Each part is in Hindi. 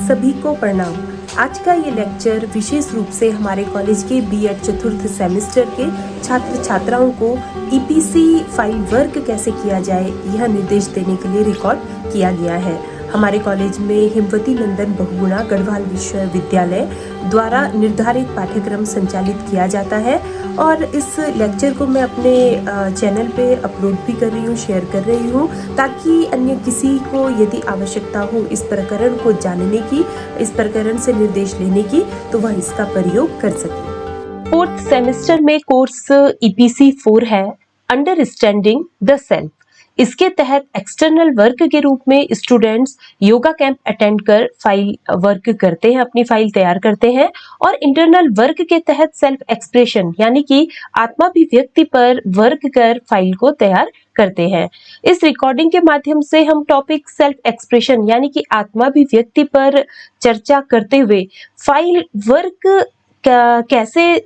सभी को प्रणाम। आज का ये लेक्चर विशेष रूप से हमारे कॉलेज के बीएड चतुर्थ सेमेस्टर के छात्र छात्राओं को ईपीसी फाइल वर्क कैसे किया जाए यह निर्देश देने के लिए रिकॉर्ड किया गया है। हमारे कॉलेज में हिमवती नंदन बहुगुणा गढ़वाल विश्वविद्यालय द्वारा निर्धारित पाठ्यक्रम संचालित किया जाता है और इस लेक्चर को मैं अपने चैनल पे अपलोड भी कर रही हूँ, शेयर कर रही हूँ, ताकि अन्य किसी को यदि आवश्यकता हो इस प्रकरण को जानने की, इस प्रकरण से निर्देश लेने की, तो वह इसका प्रयोग कर सके। फोर्थ सेमेस्टर में कोर्स ईपीसी 4 है, अंडरस्टैंडिंग द सेल्फ। इसके तहत एक्सटर्नल वर्क के रूप में स्टूडेंट्स योगा कैंप अटेंड कर फाइल वर्क करते हैं, अपनी फाइल तैयार करते हैं, और इंटरनल वर्क के तहत सेल्फ एक्सप्रेशन यानी कि आत्माभिव्यक्ति पर वर्क कर फाइल को तैयार करते हैं। इस रिकॉर्डिंग के माध्यम से हम टॉपिक सेल्फ एक्सप्रेशन यानी कि आत्माभिव्यक्ति पर चर्चा करते हुए फाइल वर्क कैसे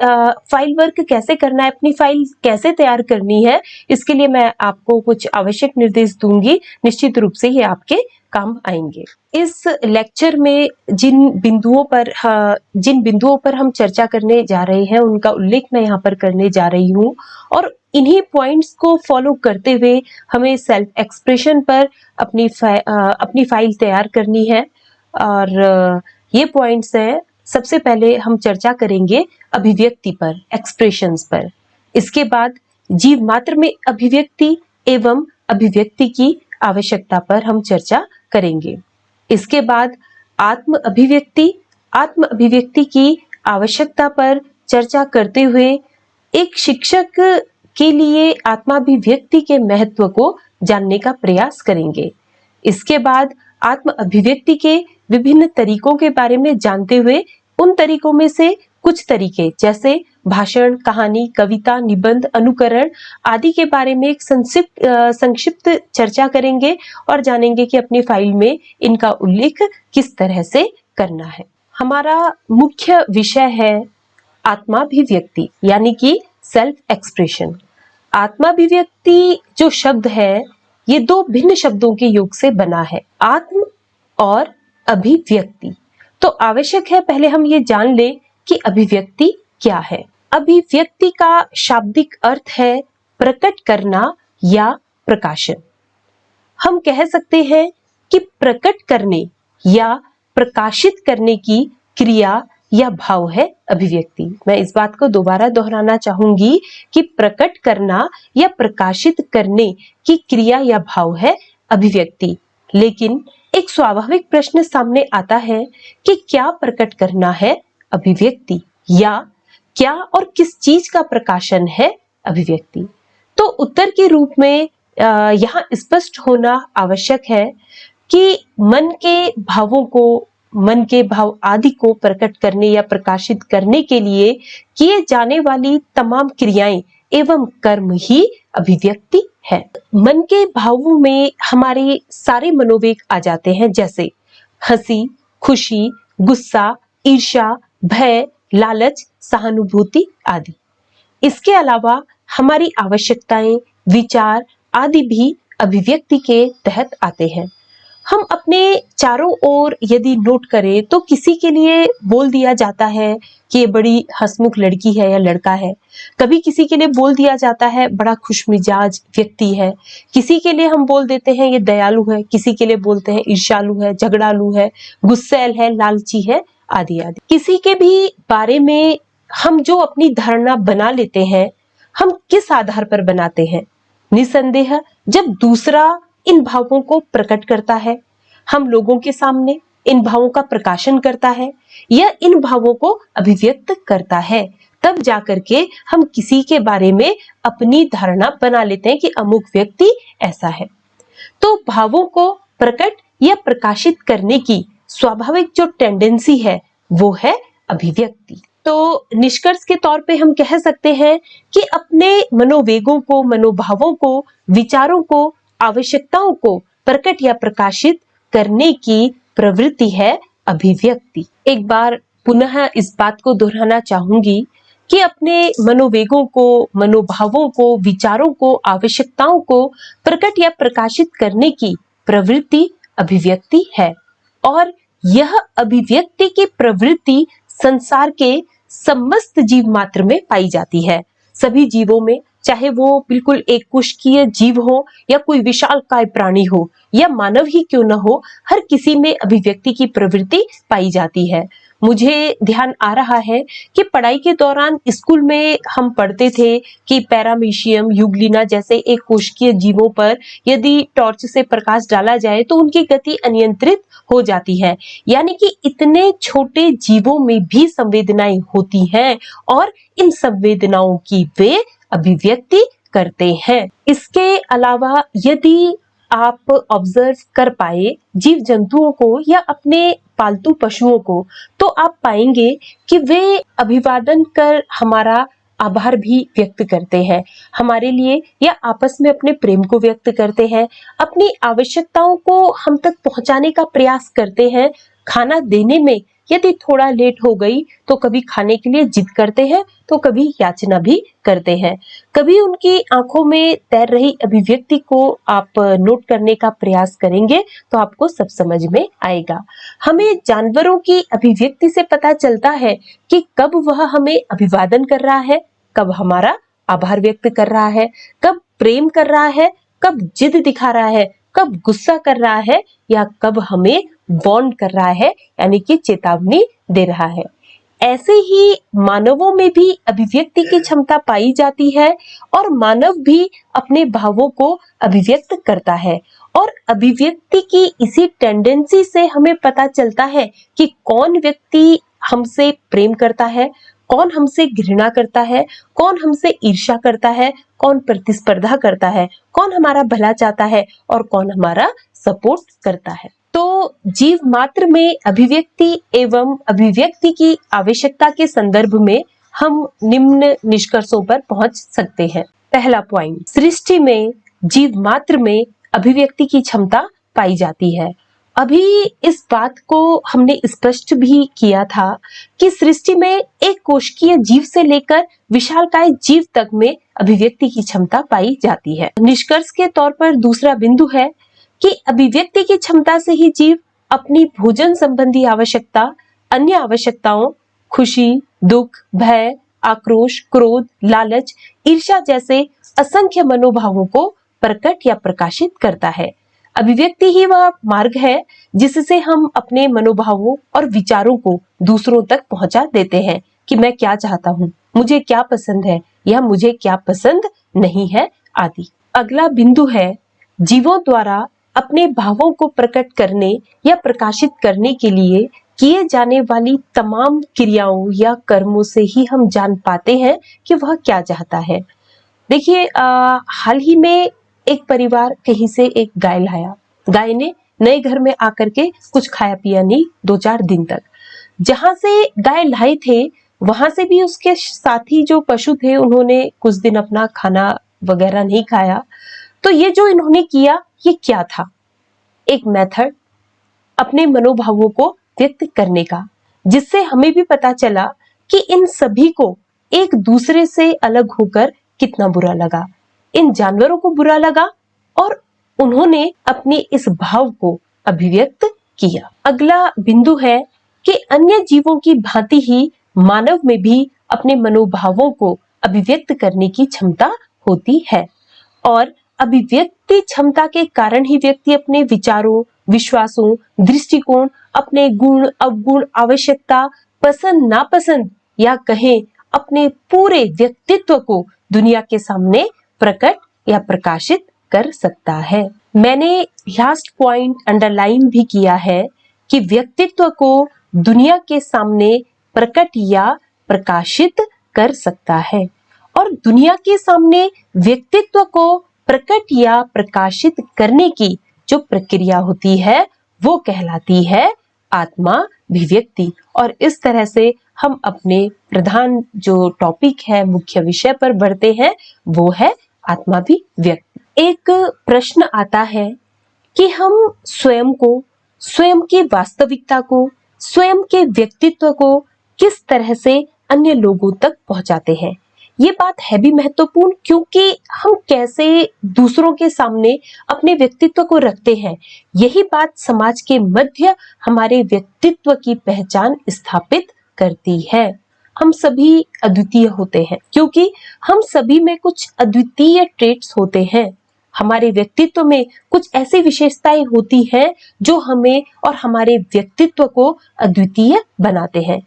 करना है, अपनी फाइल कैसे तैयार करनी है, इसके लिए मैं आपको कुछ आवश्यक निर्देश दूंगी। निश्चित रूप से ये आपके काम आएंगे। इस लेक्चर में जिन बिंदुओं पर हम चर्चा करने जा रहे हैं उनका उल्लेख मैं यहाँ पर करने जा रही हूँ, और इन्हीं पॉइंट्स को फॉलो करते हुए हमें सेल्फ एक्सप्रेशन पर अपनी फाइल तैयार करनी है। और ये पॉइंट्स हैं, सबसे पहले हम चर्चा करेंगे अभिव्यक्ति पर, एक्सप्रेशंस पर। इसके बाद जीव मात्र में अभिव्यक्ति एवं अभिव्यक्ति की आवश्यकता पर हम चर्चा करेंगे। इसके बाद आत्म अभिव्यक्ति की आवश्यकता पर चर्चा करते हुए एक शिक्षक के लिए आत्माभिव्यक्ति के महत्व को जानने का प्रयास करेंगे। इसके बाद आत्म अभिव्यक्ति के विभिन्न तरीकों के बारे में जानते हुए उन तरीकों में से कुछ तरीके जैसे भाषण, कहानी, कविता, निबंध, अनुकरण आदि के बारे में एक संक्षिप्त चर्चा करेंगे और जानेंगे कि अपनी फाइल में इनका उल्लेख किस तरह से करना है। हमारा मुख्य विषय है आत्माभिव्यक्ति यानी कि सेल्फ एक्सप्रेशन। आत्माभिव्यक्ति जो शब्द है ये दो भिन्न शब्दों के योग से बना है, आत्म और अभिव्यक्ति। तो आवश्यक है पहले हम ये जान ले कि अभिव्यक्ति क्या है। अभिव्यक्ति का शाब्दिक अर्थ है प्रकट करना या प्रकाशन। हम कह सकते हैं कि प्रकट करने या प्रकाशित करने की क्रिया या भाव है अभिव्यक्ति। मैं इस बात को दोबारा दोहराना चाहूंगी कि प्रकट करना या प्रकाशित करने की क्रिया या भाव है अभिव्यक्ति। लेकिन एक स्वाभाविक प्रश्न सामने आता है कि क्या प्रकट करना है अभिव्यक्ति, या क्या और किस चीज का प्रकाशन है अभिव्यक्ति। तो उत्तर के रूप में यहाँ स्पष्ट होना आवश्यक है कि मन के भाव आदि को प्रकट करने या प्रकाशित करने के लिए किए जाने वाली तमाम क्रियाएं एवं कर्म ही अभिव्यक्ति है। मन के भावों में हमारे सारे मनोवेग आ जाते हैं, जैसे हंसी, खुशी, गुस्सा, ईर्ष्या, भय, लालच, सहानुभूति आदि। इसके अलावा हमारी आवश्यकताएं, विचार आदि भी अभिव्यक्ति के तहत आते हैं। हम अपने चारों ओर यदि नोट करें तो किसी के लिए बोल दिया जाता है कि ये बड़ी हंसमुख लड़की है या लड़का है। कभी किसी के लिए बोल दिया जाता है बड़ा खुशमिजाज व्यक्ति है। किसी के लिए हम बोल देते हैं ये दयालु है, किसी के लिए बोलते हैं ईर्ष्यालु है, झगड़ालू है, गुस्सैल है, लालची है आदि आदि। किसी के भी बारे में हम जो अपनी धारणा बना लेते हैं, हम किस आधार पर बनाते हैं? निसंदेह जब दूसरा इन भावों को प्रकट करता है, हम लोगों के सामने इन भावों का प्रकाशन करता है या इन भावों को अभिव्यक्त करता है, तब जाकर के हम किसी के बारे में अपनी धारणा बना लेते हैं कि अमुक व्यक्ति ऐसा है। तो भावों को प्रकट या प्रकाशित करने की स्वाभाविक जो टेंडेंसी है वो है अभिव्यक्ति। तो निष्कर्ष के तौर पे हम कह सकते हैं कि अपने मनोवेगों को, मनोभावों को, विचारों को, आवश्यकताओं को प्रकट या प्रकाशित करने की प्रवृत्ति है अभिव्यक्ति। एक बार पुनः इस बात को दोहराना चाहूंगी कि अपने मनोवेगों को, मनोभावों को, विचारों को, आवश्यकताओं को प्रकट या प्रकाशित करने की प्रवृत्ति अभिव्यक्ति है। और यह अभिव्यक्ति की प्रवृत्ति संसार के समस्त जीव मात्र में पाई जाती है। सभी जीवों में, चाहे वो बिल्कुल एक कोशिकीय जीव हो या कोई विशालकाय प्राणी हो या मानव ही क्यों न हो, हर किसी में अभिव्यक्ति की प्रवृत्ति पाई जाती है। मुझे ध्यान आ रहा है कि पढ़ाई के दौरान स्कूल में हम पढ़ते थे कि पैरामीशियम, यूग्लिना जैसे एक कोशिकीय जीवों पर यदि टॉर्च से प्रकाश डाला जाए तो उनकी गति अनियंत्रित हो जाती है। यानी कि इतने छोटे जीवों में भी संवेदनाएं होती हैं और इन संवेदनाओं की वे अभिव्यक्ति करते हैं। इसके अलावा यदि आप ऑब्जर्व कर पाए जीव जंतुओं को या अपने पालतू पशुओं को, तो आप पाएंगे कि वे अभिवादन कर हमारा आभार भी व्यक्त करते हैं हमारे लिए, या आपस में अपने प्रेम को व्यक्त करते हैं, अपनी आवश्यकताओं को हम तक पहुंचाने का प्रयास करते हैं। खाना देने में यदि थोड़ा लेट हो गई तो कभी खाने के लिए जिद करते हैं तो कभी याचना भी करते हैं। कभी उनकी आंखों में तैर रही अभिव्यक्ति को आप नोट करने का प्रयास करेंगे तो आपको सब समझ में आएगा। हमें जानवरों की अभिव्यक्ति से पता चलता है कि कब वह हमें अभिवादन कर रहा है, कब हमारा आभार व्यक्त कर रहा है, कब प्रेम कर रहा है, कब जिद दिखा रहा है, कब गुस्सा कर रहा है या कब हमें वार्न कर रहा है, यानी कि चेतावनी दे रहा है। ऐसे ही मानवों में भी अभिव्यक्ति की क्षमता पाई जाती है और मानव भी अपने भावों को अभिव्यक्त करता है। और अभिव्यक्ति की इसी टेंडेंसी से हमें पता चलता है कि कौन व्यक्ति हमसे प्रेम करता है, कौन हमसे घृणा करता है, कौन हमसे ईर्ष्या करता है, कौन प्रतिस्पर्धा करता है, कौन हमारा भला चाहता है और कौन हमारा सपोर्ट करता है। तो जीव मात्र में अभिव्यक्ति एवं अभिव्यक्ति की आवश्यकता के संदर्भ में हम निम्न निष्कर्षों पर पहुंच सकते हैं। पहला पॉइंट, सृष्टि में जीव मात्र में अभिव्यक्ति की क्षमता पाई जाती है। अभी इस बात को हमने स्पष्ट भी किया था कि सृष्टि में एक कोशिकीय जीव से लेकर विशालकाय जीव तक में अभिव्यक्ति की क्षमता पाई जाती है। निष्कर्ष के तौर पर दूसरा बिंदु है कि अभिव्यक्ति की क्षमता से ही जीव अपनी भोजन संबंधी आवश्यकता, अन्य आवश्यकताओं, खुशी, दुख, भय, आक्रोश, क्रोध, लालच, ईर्ष्या जैसे असंख्य मनोभावों को प्रकट या प्रकाशित करता है। अभिव्यक्ति ही वह मार्ग है जिससे हम अपने मनोभावों और विचारों को दूसरों तक पहुंचा देते हैं कि मैं क्या चाहता हूँ, मुझे क्या पसंद है या मुझे क्या पसंद नहीं है आदि। अगला बिंदु है, जीवों द्वारा अपने भावों को प्रकट करने या प्रकाशित करने के लिए किए जाने वाली तमाम क्रियाओं या कर्मों से ही हम जान पाते हैं कि वह क्या चाहता है। देखिए, हाल ही में एक परिवार कहीं से एक गाय लाया। गाय ने नए घर में आकर के कुछ खाया पिया नहीं 2-4 दिन तक। जहां से गाय लाए थे वहां से भी उसके साथी जो पशु थे उन्होंने कुछ दिन अपना खाना वगैरह नहीं खाया। तो ये जो इन्होंने किया ये क्या था? एक मेथड अपने मनोभावों को व्यक्त करने का, जिससे हमें भी पता चला कि इन सभी को एक दूसरे से अलग होकर कितना बुरा लगा। इन जानवरों को बुरा लगा और उन्होंने अपने इस भाव को अभिव्यक्त किया। अगला बिंदु है कि अन्य जीवों की भांति ही मानव में भी अपने मनोभावों को अभिव्यक्त करने की क्षमता होती है और अभिव्यक्ति क्षमता के कारण ही व्यक्ति अपने विचारों, विश्वासों, दृष्टिकोण, अपने गुण, अवगुण, आवश्यकता, पसंद, नापसंद या कहें अपने पूरे व्यक्तित्व को दुनिया के सामने प्रकट या प्रकाशित कर सकता है। मैंने लास्ट पॉइंट अंडरलाइन भी किया है कि व्यक्तित्व को दुनिया के सामने प्रकट या प्रकाशित कर सकता है और दुनिया के सामने व्यक्तित्व को प्रकट या प्रकाशित करने की जो प्रक्रिया होती है वो कहलाती है आत्माभिव्यक्ति। और इस तरह से हम अपने प्रधान जो टॉपिक है, मुख्य विषय पर बढ़ते हैं, वो है आत्माभिव्यक्ति। एक प्रश्न आता है कि हम स्वयं को, स्वयं की वास्तविकता को, स्वयं के व्यक्तित्व को किस तरह से अन्य लोगों तक पहुंचाते हैं ये बात है भी महत्वपूर्ण क्योंकि हम कैसे दूसरों के सामने अपने व्यक्तित्व को रखते हैं, यही बात समाज के मध्य हमारे व्यक्तित्व की पहचान स्थापित करती है। हम सभी अद्वितीय होते हैं क्योंकि हम सभी में कुछ अद्वितीय ट्रेट्स होते हैं। हमारे व्यक्तित्व में कुछ ऐसी विशेषताएं होती हैं जो हमें और हमारे व्यक्तित्व को अद्वितीय बनाते हैं।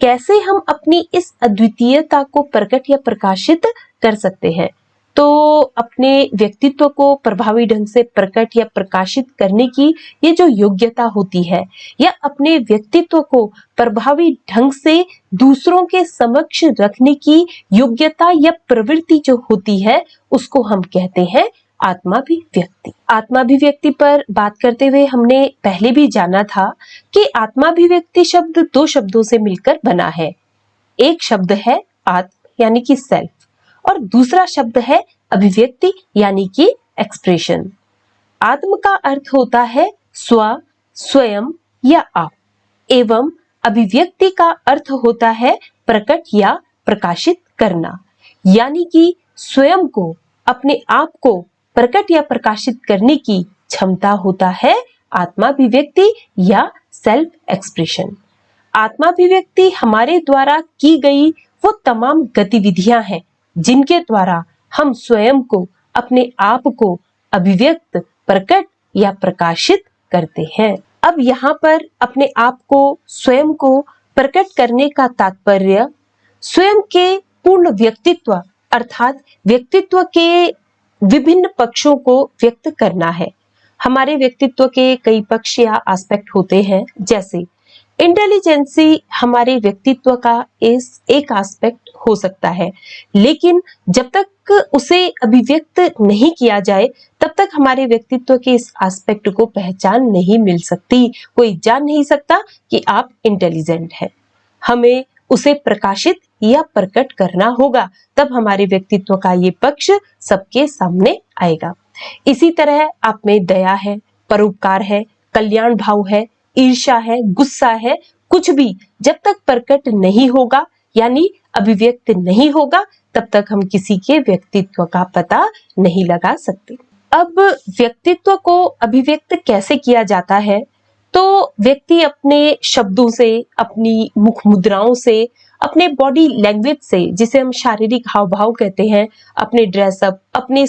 कैसे हम अपनी इस अद्वितीयता को प्रकट या प्रकाशित कर सकते हैं? तो अपने व्यक्तित्व को प्रभावी ढंग से प्रकट या प्रकाशित करने की ये जो योग्यता होती है, या अपने व्यक्तित्व को प्रभावी ढंग से दूसरों के समक्ष रखने की योग्यता या प्रवृत्ति जो होती है, उसको हम कहते हैं आत्माभिव्यक्ति। आत्माभिव्यक्ति पर बात करते हुए हमने पहले भी जाना था कि आत्माभिव्यक्ति शब्द दो शब्दों से मिलकर बना है। एक शब्द है आत्म यानी कि सेल्फ, और दूसरा शब्द है अभिव्यक्ति यानी कि एक्सप्रेशन। आत्म का अर्थ होता है स्व, स्वयं या आप, एवं अभिव्यक्ति का अर्थ होता है प्रकट या प्रकाशित करना, यानी कि स्वयं को, अपने आप को प्रकट या प्रकाशित करने की क्षमता होता है आत्माभिव्यक्ति या सेल्फ एक्सप्रेशन। आत्माभिव्यक्ति हमारे द्वारा की गई वो तमाम गतिविधियां हैं जिनके द्वारा हम स्वयं को, अपने आप को अभिव्यक्त, प्रकट या प्रकाशित करते हैं। अब यहाँ पर अपने आप को, स्वयं को प्रकट करने का तात्पर्य स्वयं के पूर्ण व्यक्तित्व अर्थात व्यक्तित्व के विभिन्न पक्षों को व्यक्त करना है। हमारे व्यक्तित्व के कई पक्ष या एस्पेक्ट होते हैं, जैसे इंटेलिजेंसी हमारे व्यक्तित्व का एक एस्पेक्ट हो सकता है, लेकिन जब तक उसे अभिव्यक्त नहीं किया जाए तब तक हमारे व्यक्तित्व के इस एस्पेक्ट को पहचान नहीं मिल सकती। कोई जान नहीं सकता कि आप इंटेलिजेंट हैं। हमें उसे प्रकाशित या प्रकट करना होगा, तब हमारे व्यक्तित्व का ये पक्ष सबके सामने आएगा। इसी तरह आप में दया है, परोपकार है, कल्याण भाव है, ईर्ष्या है, गुस्सा है, कुछ भी जब तक प्रकट नहीं होगा यानी अभिव्यक्त नहीं होगा तब तक हम किसी के व्यक्तित्व का पता नहीं लगा सकते। अब व्यक्तित्व को अभिव्यक्त कैसे किया जाता है? तो व्यक्ति अपने शब्दों से, अपनी मुख मुद्राओं से, अपने बॉडी लैंग्वेज से, जिसे हम शारीरिक हाव भाव कहते हैं, अपने ड्रेसअप, अपने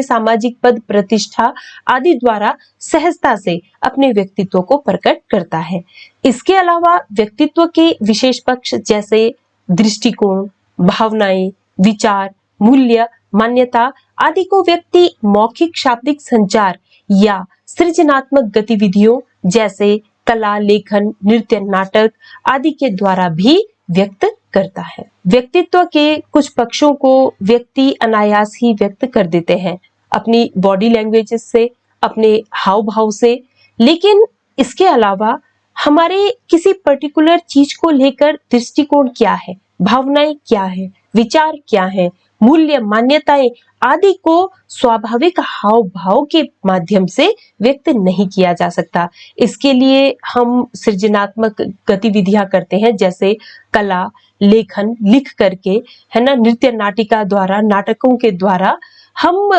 सामाजिक पद प्रतिष्ठा आदि द्वारा सहजता से अपने व्यक्तित्व को प्रकट करता है। इसके अलावा व्यक्तित्व के विशेष पक्ष जैसे दृष्टिकोण, भावनाएं, विचार, मूल्य, मान्यता आदि को व्यक्ति मौखिक शाब्दिक संचार या सृजनात्मक गतिविधियों जैसे कला, लेखन, नृत्य, नाटक आदि के द्वारा भी व्यक्त करता है। व्यक्तित्व के कुछ पक्षों को व्यक्ति अनायास ही व्यक्त कर देते हैं अपनी बॉडी लैंग्वेज से, अपने हाव भाव से, लेकिन इसके अलावा हमारे किसी पर्टिकुलर चीज को लेकर दृष्टिकोण क्या है, भावनाएं क्या है, विचार क्या है, मूल्य, मान्यताएं आदि को स्वाभाविक हाव भाव के माध्यम से व्यक्त नहीं किया जा सकता। इसके लिए हम सृजनात्मक गतिविधियां करते हैं, जैसे कला, लेखन, लिख करके, है ना, नृत्य नाटिका द्वारा, नाटकों के द्वारा हम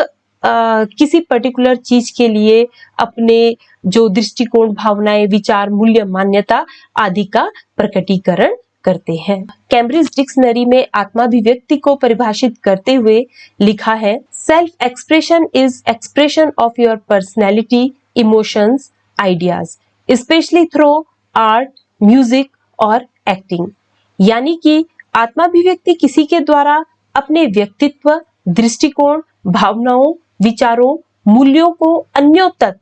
किसी पर्टिकुलर चीज के लिए अपने जो दृष्टिकोण, भावनाएं, विचार, मूल्य, मान्यता आदि का प्रकटीकरण करते हैं। कैम्ब्रिज डिक्शनरी में आत्माभिव्यक्ति को परिभाषित करते हुए लिखा है, self expression is expression of your personality, emotions, ideas, specially through art, music और एक्टिंग। यानी कि आत्माभिव्यक्ति किसी के द्वारा अपने व्यक्तित्व, दृष्टिकोण, भावनाओं, विचारों, मूल्यों को अन्यों तक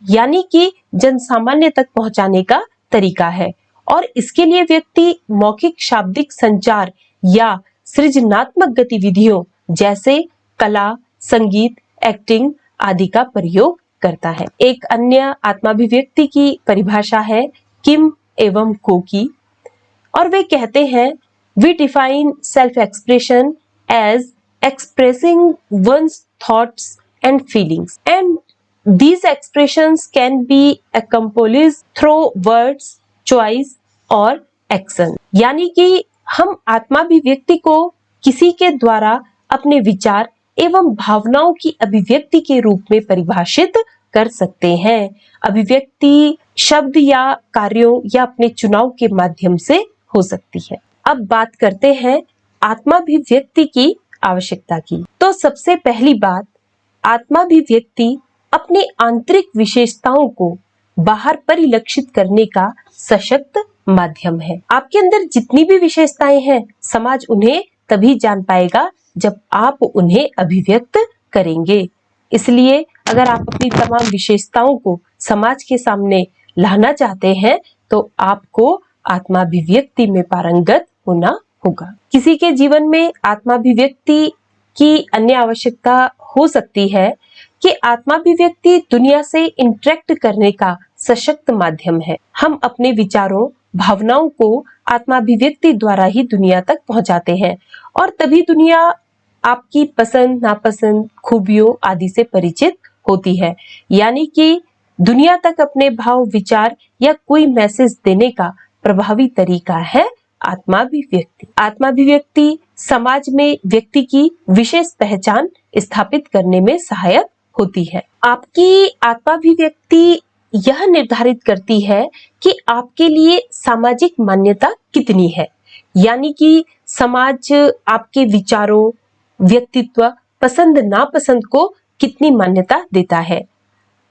यानी कि जनसामान्य तक पहुंचाने का तरीका है, और इसके लिए व्यक्ति मौखिक शाब्दिक संचार या सृजनात्मक गतिविधियों जैसे कला, संगीत, एक्टिंग आदि का प्रयोग करता है। एक अन्य आत्माभिव्यक्ति की परिभाषा है किम एवं को की, और वे कहते हैं, we define self expression as expressing one's thoughts and feelings, and these expressions can be accomplished through words, choice और action। यानी कि हम आत्माभिव्यक्ति को किसी के द्वारा अपने विचार एवं भावनाओं की अभिव्यक्ति के रूप में परिभाषित कर सकते हैं। अभिव्यक्ति शब्द या कार्यों या अपने चुनाव के माध्यम से हो सकती है। अब बात करते हैं आत्माभिव्यक्ति की आवश्यकता की। तो सबसे पहली बात, आत्माभिव्यक्ति अपने आंतरिक विशेषताओं को बाहर परिलक्षित करने का सशक्त माध्यम है। आपके अंदर जितनी भी विशेषताएं हैं, समाज उन्हें तभी जान पाएगा जब आप उन्हें अभिव्यक्त करेंगे। इसलिए अगर आप अपनी तमाम विशेषताओं को समाज के सामने लाना चाहते हैं तो आपको आत्माभिव्यक्ति में पारंगत होना होगा। किसी के जीवन में आत्माभिव्यक्ति की अन्य आवश्यकता हो सकती है कि आत्माभिव्यक्ति दुनिया से इंटरेक्ट करने का सशक्त माध्यम है। हम अपने विचारों, भावनाओं को आत्माभिव्यक्ति द्वारा ही दुनिया तक पहुंचाते हैं और तभी दुनिया आपकी पसंद, नापसंद, खूबियों आदि से परिचित होती है। यानी कि दुनिया तक अपने भाव, विचार या कोई मैसेज देने का प्रभावी तरीका है आत्माभिव्यक्ति। आत्माभिव्यक्ति समाज में व्यक्ति की विशेष पहचान स्थापित करने में सहायक होती है। आपकी आत्माभिव्यक्ति यह निर्धारित करती है कि आपके लिए सामाजिक मान्यता कितनी है, यानी कि समाज आपके विचारों, व्यक्तित्व, पसंद नापसंद को कितनी मान्यता देता है।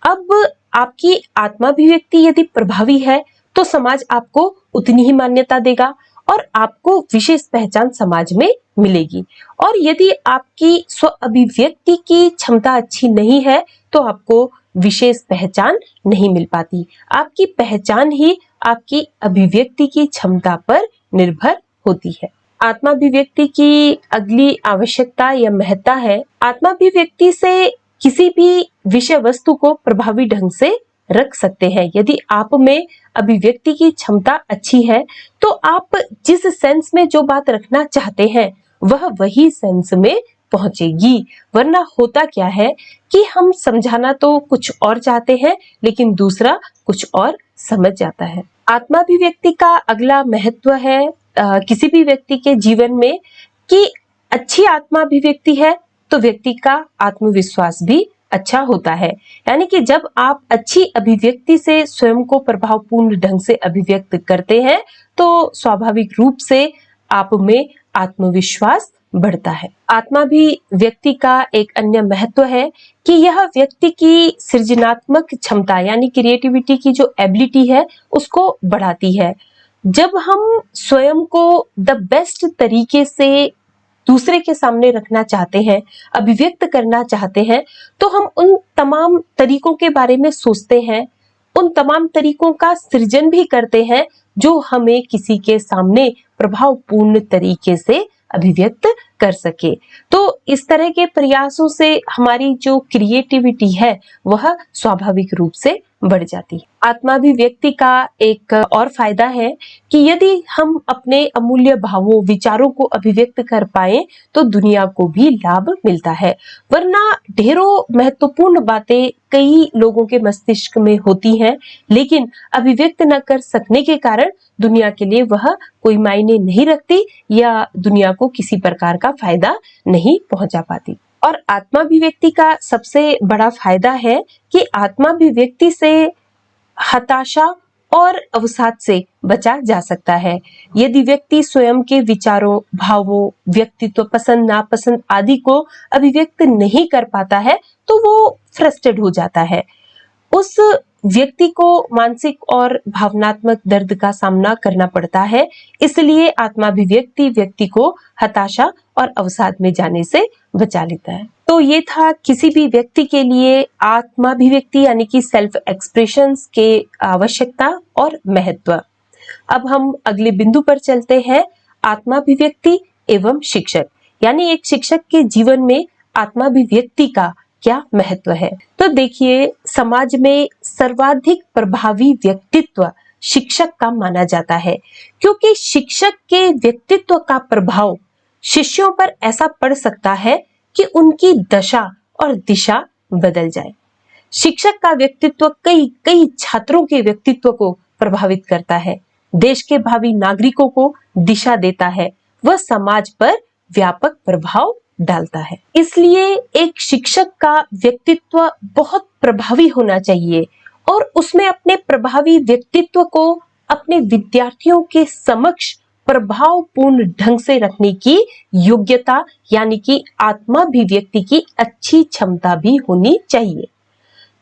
अब आपकी आत्माभिव्यक्ति यदि प्रभावी है तो समाज आपको उतनी ही मान्यता देगा और आपको विशेष पहचान समाज में मिलेगी। और यदि आपकी स्व अभिव्यक्ति की क्षमता अच्छी नहीं है तो आपको विशेष पहचान नहीं मिल पाती। आपकी पहचान ही आपकी अभिव्यक्ति की क्षमता पर निर्भर होती है। आत्माभिव्यक्ति की अगली आवश्यकता या महत्ता है, आत्माभिव्यक्ति से किसी भी विषय वस्तु को प्रभावी ढंग से रख सकते हैं। यदि आप में अभिव्यक्ति की क्षमता अच्छी है तो आप जिस सेंस में जो बात रखना चाहते हैं वह वही सेंस में पहुंचेगी। वरना होता क्या है कि हम समझाना तो कुछ और चाहते हैं लेकिन दूसरा कुछ और समझ जाता है। आत्माभिव्यक्ति का अगला महत्व है किसी भी व्यक्ति के जीवन में कि अच्छी आत्माभिव्यक्ति है तो व्यक्ति का आत्मविश्वास भी अच्छा होता है। यानी कि जब आप अच्छी अभिव्यक्ति से स्वयं को प्रभावपूर्ण ढंग से अभिव्यक्त करते हैं तो स्वाभाविक रूप से आप में आत्मविश्वास बढ़ता है। आत्माभिव्यक्ति का एक अन्य महत्व है कि यह व्यक्ति की सृजनात्मक क्षमता यानी क्रिएटिविटी की जो एबिलिटी है उसको बढ़ाती है। जब हम स्वयं को द बेस्ट तरीके से दूसरे के सामने रखना चाहते हैं, अभिव्यक्त करना चाहते हैं, तो हम उन तमाम तरीकों के बारे में सोचते हैं, उन तमाम तरीकों का सृजन भी करते हैं जो हमें किसी के सामने प्रभावपूर्ण तरीके से अभिव्यक्त कर सके। तो इस तरह के प्रयासों से हमारी जो क्रिएटिविटी है वह स्वाभाविक रूप से बढ़ जाती है। आत्माभिव्यक्ति का एक और फायदा है कि यदि हम अपने अमूल्य भावों, विचारों को अभिव्यक्त कर पाए तो दुनिया को भी लाभ मिलता है। वरना ढेरों महत्वपूर्ण बातें कई लोगों के मस्तिष्क में होती हैं लेकिन अभिव्यक्त न कर सकने के कारण दुनिया के लिए वह कोई मायने नहीं रखती या दुनिया को किसी प्रकार का फायदा नहीं पहुंचा पाती। और आत्माभिव्यक्ति का सबसे बड़ा फायदा है कि आत्माभिव्यक्ति से हताशा और अवसाद से बचा जा सकता है। यदि व्यक्ति स्वयं के विचारों, भावों, व्यक्तित्व, पसंद नापसंद आदि को अभिव्यक्त नहीं कर पाता है तो वो फ्रस्ट्रेट हो जाता है। उस व्यक्ति को मानसिक और भावनात्मक दर्द का सामना करना पड़ता है। इसलिए आत्माभिव्यक्ति व्यक्ति को हताशा और अवसाद में जाने से बचा लेता है। तो ये था किसी भी व्यक्ति के लिए आत्माभिव्यक्ति यानी कि सेल्फ एक्सप्रेशंस के आवश्यकता और महत्व। अब हम अगले बिंदु पर चलते हैं, आत्माभिव्यक्ति एवं शिक्षक। यानी एक शिक्षक के जीवन में आत्माभिव्यक्ति का क्या महत्व है। तो देखिए, समाज में सर्वाधिक प्रभावी व्यक्तित्व शिक्षक का माना जाता है क्योंकि शिक्षक के व्यक्तित्व का प्रभाव शिष्यों पर ऐसा पड़ सकता है कि उनकी दशा और दिशा बदल जाए। शिक्षक का व्यक्तित्व कई छात्रों के व्यक्तित्व को प्रभावित करता है। देश के भावी नागरिकों को दिशा देता है, वह समाज पर व्यापक प्रभाव डालता है। इसलिए एक शिक्षक का व्यक्तित्व बहुत प्रभावी होना चाहिए और उसमें अपने प्रभावी व्यक्तित्व को अपने विद्यार्थियों के समक्ष प्रभावपूर्ण ढंग से रखने की योग्यता यानी कि आत्माभिव्यक्ति की अच्छी क्षमता भी होनी चाहिए।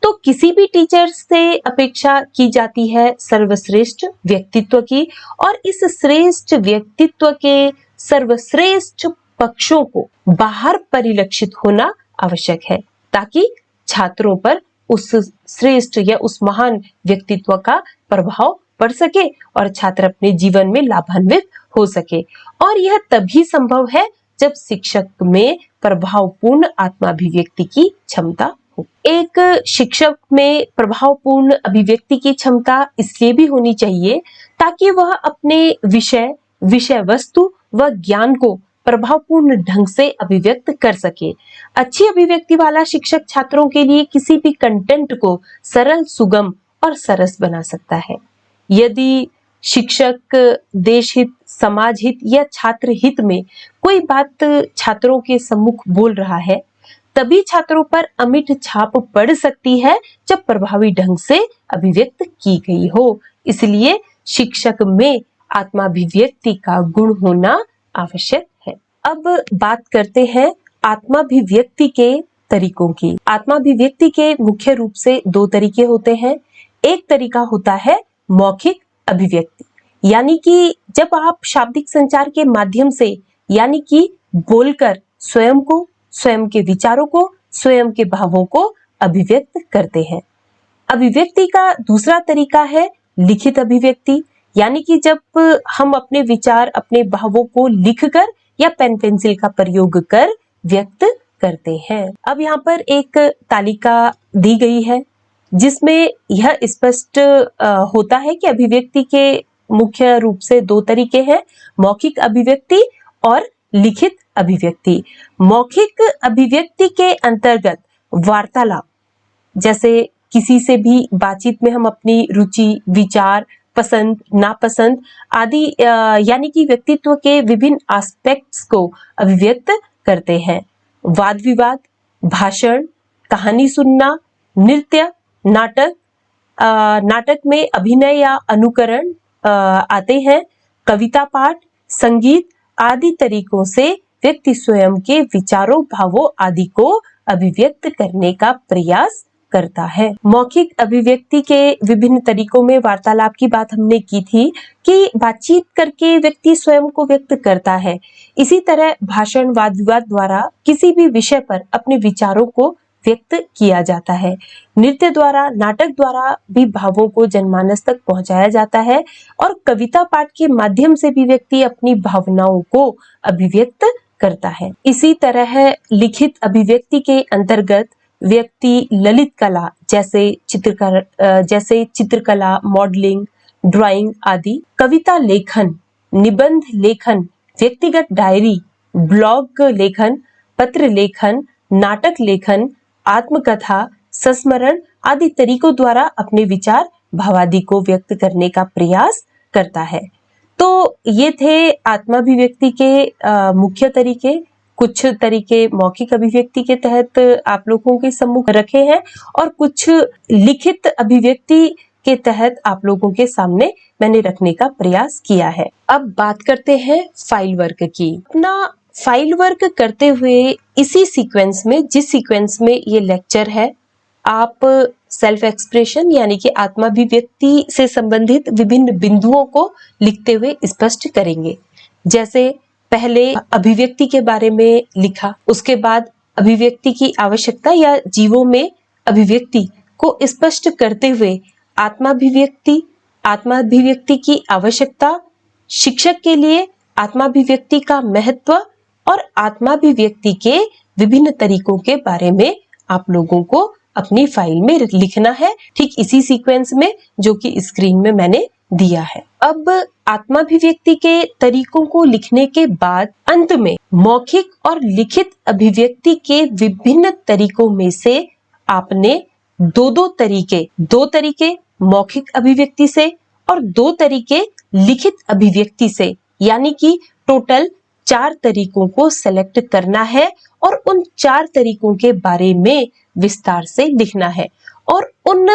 तो किसी भी टीचर से अपेक्षा की जाती है सर्वश्रेष्ठ व्यक्तित्व की, और इस श्रेष्ठ व्यक्तित्व के सर्वश्रेष्ठ पक्षों को बाहर परिलक्षित होना आवश्यक है, ताकि छात्रों पर उस श्रेष्ठ या उस महान व्यक्तित्व का प्रभाव पड़ सके और छात्र अपने जीवन में लाभान्वित हो सके। और यह तभी संभव है जब शिक्षक में प्रभावपूर्ण आत्माभिव्यक्ति की क्षमता हो। एक शिक्षक में प्रभावपूर्ण अभिव्यक्ति की क्षमता इसलिए भी होनी चाहिए ताकि वह अपने विषय वस्तु व ज्ञान को प्रभावपूर्ण ढंग से अभिव्यक्त कर सके। अच्छी अभिव्यक्ति वाला शिक्षक छात्रों के लिए किसी भी कंटेंट को सरल, सुगम और सरस बना सकता है। यदि शिक्षक देश हित, समाज हित या छात्र हित में कोई बात छात्रों के सम्मुख बोल रहा है, तभी छात्रों पर अमिट छाप पड़ सकती है जब प्रभावी ढंग से अभिव्यक्त की गई हो। इसलिए शिक्षक में आत्माभिव्यक्ति का गुण होना आवश्यक है। अब बात करते हैं आत्माभिव्यक्ति के तरीकों की। आत्माभिव्यक्ति के मुख्य रूप से दो तरीके होते हैं। एक तरीका होता है मौखिक अभिव्यक्ति, यानी कि जब आप शाब्दिक संचार के माध्यम से यानी कि बोलकर स्वयं को, स्वयं के विचारों को, स्वयं के भावों को अभिव्यक्त करते हैं। अभिव्यक्ति का दूसरा तरीका है लिखित अभिव्यक्ति, यानी कि जब हम अपने विचार, अपने भावों को लिखकर या पेन पेंसिल का प्रयोग कर व्यक्त करते हैं। अब यहाँ पर एक तालिका दी गई है जिसमें यह स्पष्ट होता है कि अभिव्यक्ति के मुख्य रूप से दो तरीके हैं, मौखिक अभिव्यक्ति और लिखित अभिव्यक्ति। मौखिक अभिव्यक्ति के अंतर्गत वार्तालाप, जैसे किसी से भी बातचीत में हम अपनी रुचि, विचार, पसंद, नापसंद आदि यानी कि व्यक्तित्व के विभिन्न एस्पेक्ट्स को अभिव्यक्त करते हैं। वाद विवाद, भाषण, कहानी सुनना, नृत्य, नाटक, नाटक में अभिनय या अनुकरण आते हैं, कविता पाठ, संगीत आदि तरीकों से व्यक्ति स्वयं के विचारों, भावों आदि को अभिव्यक्त करने का प्रयास करता है। मौखिक अभिव्यक्ति के विभिन्न तरीकों में वार्तालाप की बात हमने की थी कि बातचीत करके व्यक्ति स्वयं को व्यक्त करता है। इसी तरह भाषण, वाद विवाद द्वारा किसी भी विषय पर अपने विचारों को व्यक्त किया जाता है। नृत्य द्वारा, नाटक द्वारा भी भावों को जनमानस तक पहुंचाया जाता है और कविता पाठ के माध्यम से भी व्यक्ति अपनी भावनाओं को अभिव्यक्त करता है। इसी तरह लिखित अभिव्यक्ति के अंतर्गत व्यक्ति ललित कला जैसे चित्रकला, मॉडलिंग, ड्राइंग आदि, कविता लेखन, निबंध लेखन, व्यक्तिगत डायरी, ब्लॉग लेखन, पत्र लेखन, नाटक लेखन, आत्मकथा, संस्मरण आदि तरीकों द्वारा अपने विचार, भावादि को व्यक्त करने का प्रयास करता है। तो ये थे आत्माभिव्यक्ति के मुख्य तरीके। कुछ तरीके मौखिक अभिव्यक्ति के तहत आप लोगों के सम्मुख रखे हैं और कुछ लिखित अभिव्यक्ति के तहत आप लोगों के सामने मैंने रखने का प्रयास किया है। अब बात करते हैं फाइल वर्क की। अपना फाइल वर्क करते हुए इसी सीक्वेंस में, जिस सीक्वेंस में ये लेक्चर है, आप सेल्फ एक्सप्रेशन यानी कि आत्माभिव्यक्ति से संबंधित विभिन्न बिंदुओं को लिखते हुए स्पष्ट करेंगे। जैसे पहले अभिव्यक्ति के बारे में लिखा, उसके बाद अभिव्यक्ति की आवश्यकता या जीवों में अभिव्यक्ति को स्पष्ट करते हुए आत्माभिव्यक्ति की आवश्यकता, शिक्षक के लिए आत्माभिव्यक्ति का महत्व और आत्माभिव्यक्ति के विभिन्न तरीकों के बारे में आप लोगों को अपनी फाइल में लिखना है, ठीक इसी सीक्वेंस में जो कि स्क्रीन में मैंने दिया है। अब आत्माभिव्यक्ति के तरीकों को लिखने के बाद अंत में मौखिक और लिखित अभिव्यक्ति के विभिन्न तरीकों में से आपने दो तरीके मौखिक अभिव्यक्ति से और 2 तरीके लिखित अभिव्यक्ति से, यानी कि टोटल 4 तरीकों को सेलेक्ट करना है और उन 4 तरीकों के बारे में विस्तार से लिखना है और उन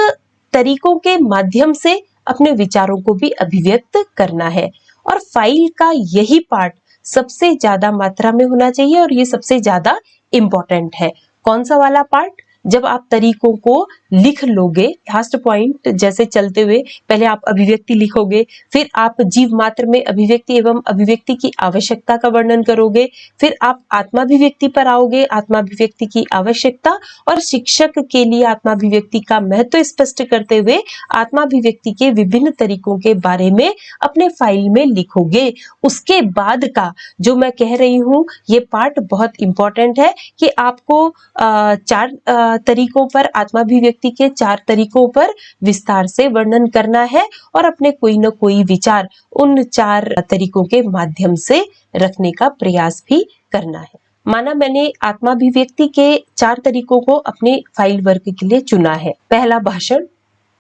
तरीकों के माध्यम से अपने विचारों को भी अभिव्यक्त करना है। और फाइल का यही पार्ट सबसे ज्यादा मात्रा में होना चाहिए और ये सबसे ज्यादा इम्पोर्टेंट है। कौन सा वाला पार्ट? जब आप तरीकों को लिख लोगे, लास्ट पॉइंट जैसे चलते हुए पहले आप अभिव्यक्ति लिखोगे, फिर आप जीव मात्र में अभिव्यक्ति एवं अभिव्यक्ति की आवश्यकता का वर्णन करोगे, फिर आप आत्माभिव्यक्ति पर आओगे, आत्माभिव्यक्ति की आवश्यकता और शिक्षक के लिए आत्माभिव्यक्ति का महत्व स्पष्ट करते हुए आत्माभिव्यक्ति के विभिन्न तरीकों के बारे में अपने फाइल में लिखोगे। उसके बाद का जो मैं कह रही हूँ ये पार्ट बहुत इंपॉर्टेंट है कि आपको 4 तरीकों पर, आत्माभिव्यक्ति के 4 तरीकों पर विस्तार से वर्णन करना है और अपने कोई न कोई विचार उन 4 तरीकों के माध्यम से रखने का प्रयास भी करना है। माना मैंने आत्माभिव्यक्ति के 4 तरीकों को अपने फाइल वर्क के लिए चुना है। पहला भाषण,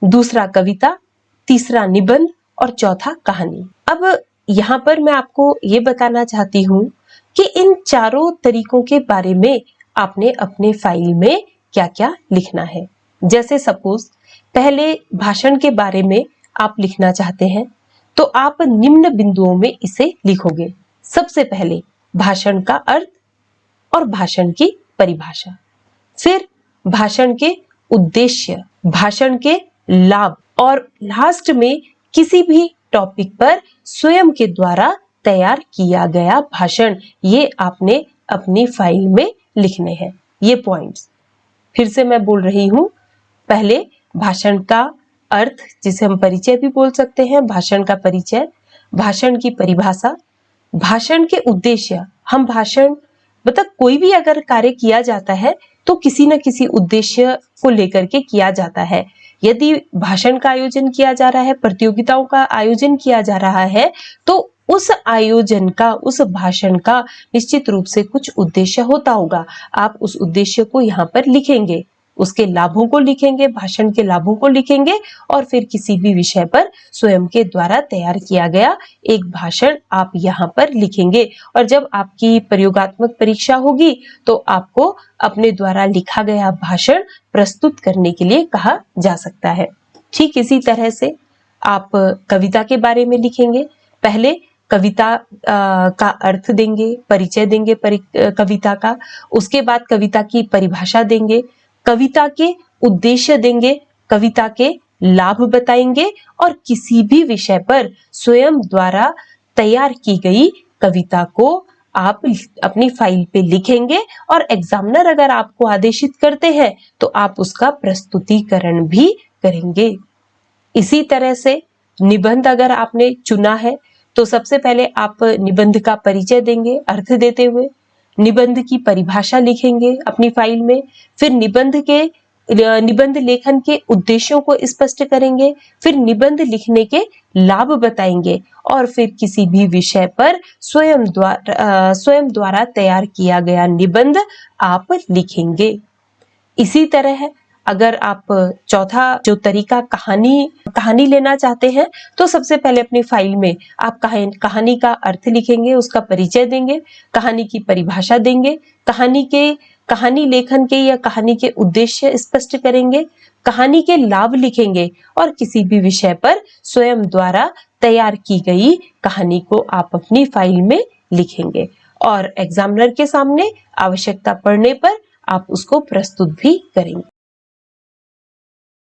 दूसरा कविता, तीसरा निबंध और चौथा कहानी। अब यहाँ पर मैं आपको ये बताना चाहती हूँ कि इन चारों तरीकों के बारे में आपने अपने फाइल में क्या क्या लिखना है। जैसे सपोज पहले भाषण के बारे में आप लिखना चाहते हैं तो आप निम्न बिंदुओं में इसे लिखोगे। सबसे पहले भाषण का अर्थ और भाषण की परिभाषा, फिर भाषण के उद्देश्य, भाषण के लाभ और लास्ट में किसी भी टॉपिक पर स्वयं के द्वारा तैयार किया गया भाषण। ये आपने अपनी फाइल में लिखने हैं ये पॉइंट्स। फिर से मैं बोल रही हूँ, पहले भाषण का अर्थ जिसे हम परिचय भी बोल सकते हैं, भाषण का परिचय, भाषण की परिभाषा, भाषण के उद्देश्य। हम भाषण मतलब कोई भी अगर कार्य किया जाता है तो किसी न किसी उद्देश्य को लेकर के किया जाता है। यदि भाषण का आयोजन किया जा रहा है, प्रतियोगिताओं का आयोजन किया जा रहा है तो उस आयोजन का, उस भाषण का निश्चित रूप से कुछ उद्देश्य होता होगा। आप उस उद्देश्य को यहाँ पर लिखेंगे, उसके लाभों को लिखेंगे, भाषण के लाभों को लिखेंगे और फिर किसी भी विषय पर स्वयं के द्वारा तैयार किया गया एक भाषण आप यहाँ पर लिखेंगे। और जब आपकी प्रयोगात्मक परीक्षा होगी तो आपको अपने द्वारा लिखा गया भाषण प्रस्तुत करने के लिए कहा जा सकता है। ठीक इसी तरह से आप कविता के बारे में लिखेंगे। पहले कविता का अर्थ देंगे, परिचय देंगे कविता का, उसके बाद कविता की परिभाषा देंगे, कविता के उद्देश्य देंगे, कविता के लाभ बताएंगे और किसी भी विषय पर स्वयं द्वारा तैयार की गई कविता को आप अपनी फाइल पे लिखेंगे और एग्जामिनर अगर आपको आदेशित करते हैं तो आप उसका प्रस्तुतिकरण भी करेंगे। इसी तरह से निबंध अगर आपने चुना है तो सबसे पहले आप निबंध का परिचय देंगे अर्थ देते हुए, निबंध की परिभाषा लिखेंगे अपनी फाइल में, फिर निबंध लेखन के उद्देश्यों को स्पष्ट करेंगे, फिर निबंध लिखने के लाभ बताएंगे और फिर किसी भी विषय पर स्वयं द्वारा तैयार किया गया निबंध आप लिखेंगे। इसी तरह अगर आप चौथा जो तरीका कहानी लेना चाहते हैं तो सबसे पहले अपनी फाइल में आप कहानी का अर्थ लिखेंगे, उसका परिचय देंगे, कहानी की परिभाषा देंगे, कहानी लेखन के या कहानी के उद्देश्य स्पष्ट करेंगे, कहानी के लाभ लिखेंगे और किसी भी विषय पर स्वयं द्वारा तैयार की गई कहानी को आप अपनी फाइल में लिखेंगे और एग्जामिनर के सामने आवश्यकता पड़ने पर आप उसको प्रस्तुत भी करेंगे।